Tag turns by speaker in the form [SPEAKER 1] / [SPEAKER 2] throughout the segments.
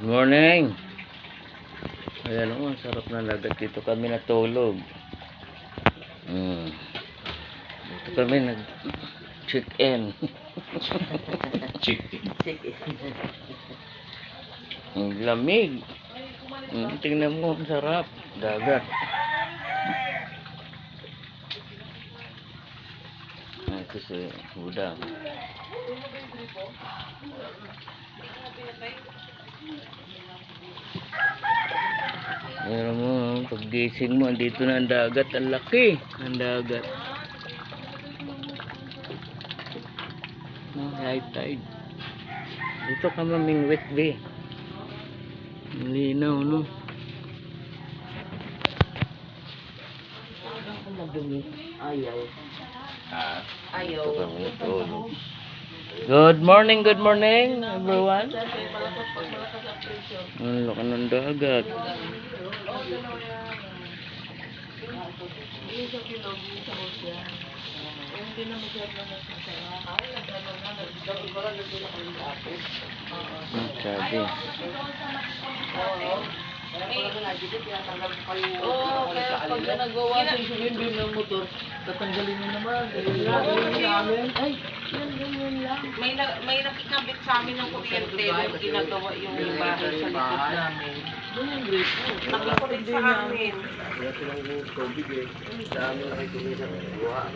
[SPEAKER 1] Morning. Ayan o, sarap na dagat. Dito kami natulog. Dito kami nag-check-in. Ang lamig. Tingnan mo, ang sarap. Dagat. Ito si Budang. Pero mo, paggising mo, andito na ang dagat. Ang laki ang dagat. High tide. Dito ka mamingwit, be. Ang linaw, no?
[SPEAKER 2] Ayaw. Ayaw.
[SPEAKER 1] Dito kami natulog. Good morning, everyone. Ang laki ng dagat. Sabi.
[SPEAKER 2] Oo, kaya pag nagawa din ng motor, tatanggalin mo naman. Ay, ganyan lang. May nakikabit sa amin ng kuryente nung ginagawa yung bahay sa likod namin. Nakikabit sa amin.
[SPEAKER 3] Wala silang tubig eh. Sa amin ay tumisan ng buha.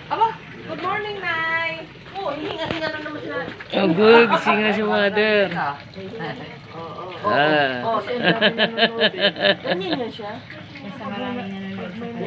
[SPEAKER 2] Aba, good morning, Nay. Oh, hinga-hinga na naman sila.
[SPEAKER 1] Oh, good. Gising na si mother.
[SPEAKER 2] Oo.
[SPEAKER 1] Ah.
[SPEAKER 2] Oo, ganyan siya.
[SPEAKER 4] Sa maraming nanonood.